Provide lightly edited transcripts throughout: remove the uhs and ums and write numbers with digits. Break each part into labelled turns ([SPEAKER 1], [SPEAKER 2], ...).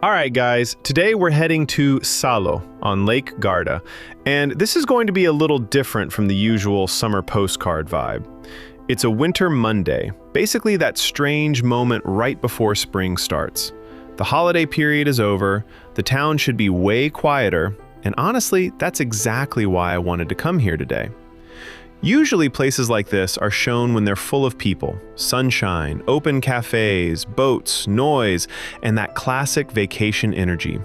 [SPEAKER 1] All right, guys, today we're heading to Salo on Lake Garda, and this is going to be a little different from the usual summer postcard vibe. It's a winter Monday, basically that strange moment right before spring starts. The holiday period is over, the town should be way quieter, and honestly, that's exactly why I wanted to come here today. Usually places like this are shown when they're full of people, sunshine, open cafes, boats, noise, and that classic vacation energy.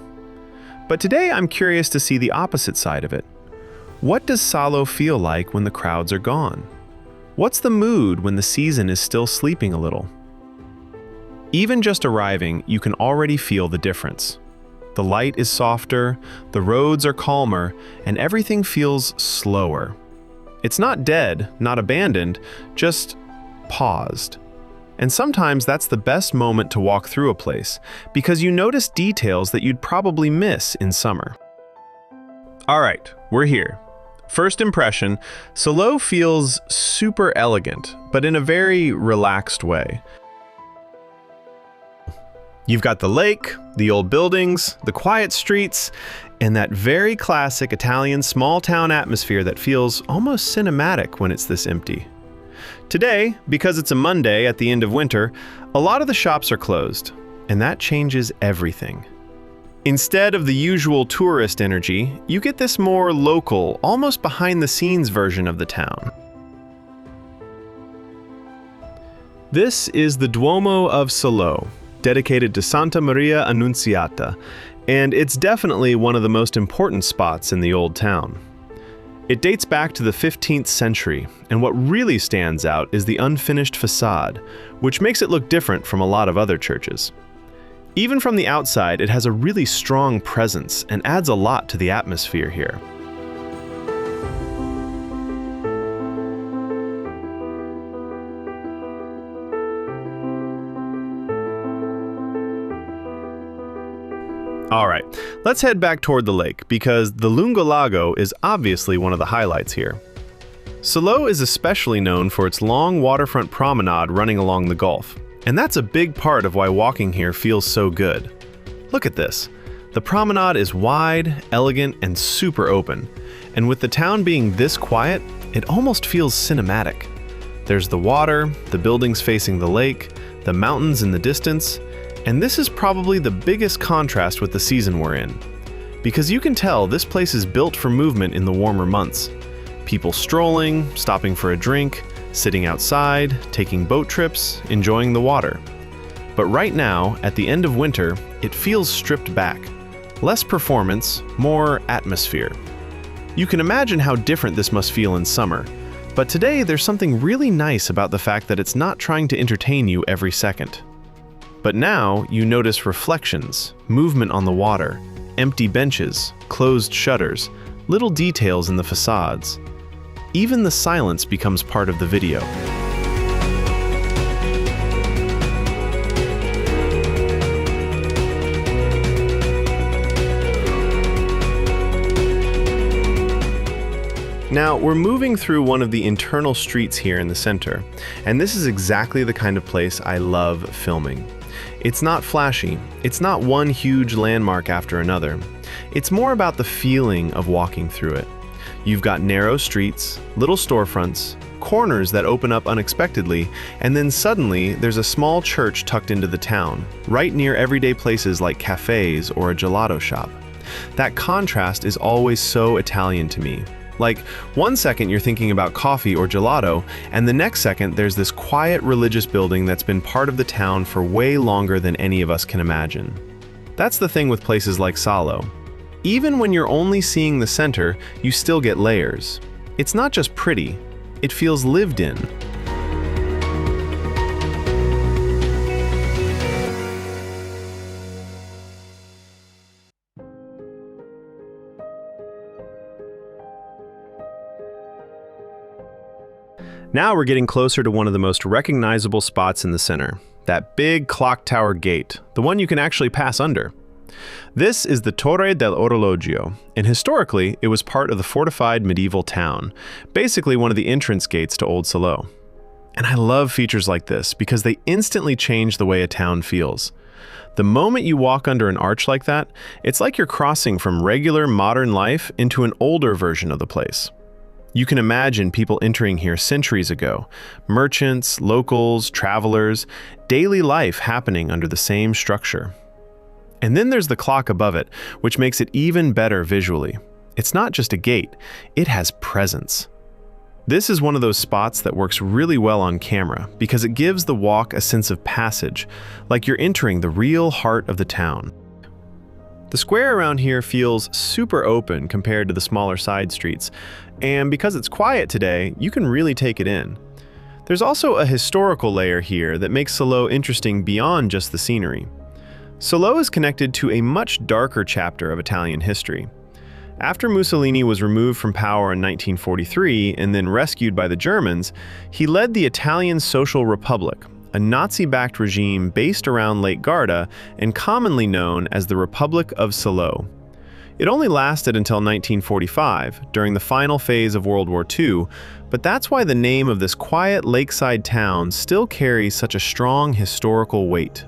[SPEAKER 1] But today I'm curious to see the opposite side of it. What does Salo feel like when the crowds are gone? What's the mood when the season is still sleeping a little? Even just arriving, you can already feel the difference. The light is softer, the roads are calmer, and everything feels slower. It's not dead, not abandoned, just paused. And sometimes that's the best moment to walk through a place, because you notice details that you'd probably miss in summer. All right, we're here. First impression, Salò feels super elegant, but in a very relaxed way. You've got the lake, the old buildings, the quiet streets, and that very classic Italian small-town atmosphere that feels almost cinematic when it's this empty. Today, because it's a Monday at the end of winter, a lot of the shops are closed, and that changes everything. Instead of the usual tourist energy, you get this more local, almost behind-the-scenes version of the town. This is the Duomo of Salò, dedicated to Santa Maria Annunziata, and it's definitely one of the most important spots in the old town. It dates back to the 15th century, and what really stands out is the unfinished facade, which makes it look different from a lot of other churches. Even from the outside, it has a really strong presence and adds a lot to the atmosphere here. All right, let's head back toward the lake because the Lungo Lago is obviously one of the highlights here. Salò is especially known for its long waterfront promenade running along the Gulf, and that's a big part of why walking here feels so good. Look at this. The promenade is wide, elegant, and super open, and with the town being this quiet, it almost feels cinematic. There's the water, the buildings facing the lake, the mountains in the distance, and this is probably the biggest contrast with the season we're in. Because you can tell this place is built for movement in the warmer months. People strolling, stopping for a drink, sitting outside, taking boat trips, enjoying the water. But right now, at the end of winter, it feels stripped back. Less performance, more atmosphere. You can imagine how different this must feel in summer. But today, there's something really nice about the fact that it's not trying to entertain you every second. But now you notice reflections, movement on the water, empty benches, closed shutters, little details in the facades. Even the silence becomes part of the video. Now, we're moving through one of the internal streets here in the center, and this is exactly the kind of place I love filming. It's not flashy, it's not one huge landmark after another. It's more about the feeling of walking through it. You've got narrow streets, little storefronts, corners that open up unexpectedly, and then suddenly there's a small church tucked into the town, right near everyday places like cafes or a gelato shop. That contrast is always so Italian to me. Like, one second you're thinking about coffee or gelato, and the next second there's this quiet religious building that's been part of the town for way longer than any of us can imagine. That's the thing with places like Salo. Even when you're only seeing the center, you still get layers. It's not just pretty, it feels lived in. Now we're getting closer to one of the most recognizable spots in the center, that big clock tower gate, the one you can actually pass under. This is the Torre dell'Orologio, and historically it was part of the fortified medieval town, basically one of the entrance gates to Old Salò. And I love features like this because they instantly change the way a town feels. The moment you walk under an arch like that, it's like you're crossing from regular modern life into an older version of the place. You can imagine people entering here centuries ago, merchants, locals, travelers, daily life happening under the same structure. And then there's the clock above it, which makes it even better visually. It's not just a gate, it has presence. This is one of those spots that works really well on camera because it gives the walk a sense of passage, like you're entering the real heart of the town. The square around here feels super open compared to the smaller side streets, and because it's quiet today, you can really take it in. There's also a historical layer here that makes Salò interesting beyond just the scenery. Salò is connected to a much darker chapter of Italian history. After Mussolini was removed from power in 1943 and then rescued by the Germans, he led the Italian Social Republic, a Nazi-backed regime based around Lake Garda and commonly known as the Republic of Salò. It only lasted until 1945, during the final phase of World War II, but that's why the name of this quiet lakeside town still carries such a strong historical weight.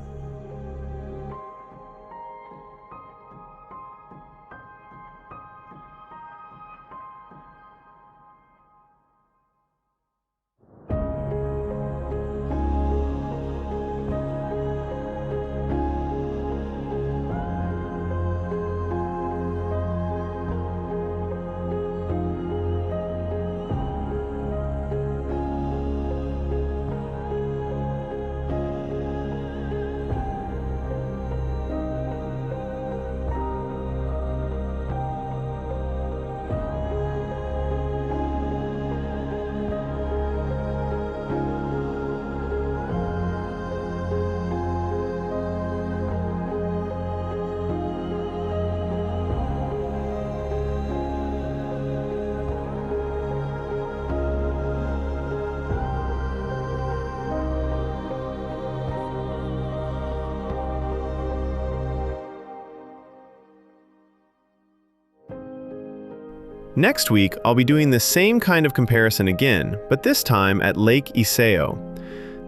[SPEAKER 1] Next week, I'll be doing the same kind of comparison again, but this time at Lake Iseo.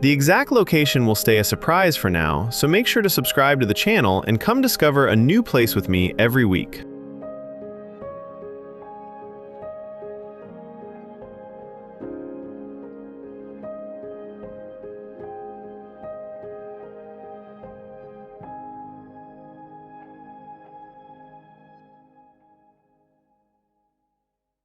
[SPEAKER 1] The exact location will stay a surprise for now, so make sure to subscribe to the channel and come discover a new place with me every week.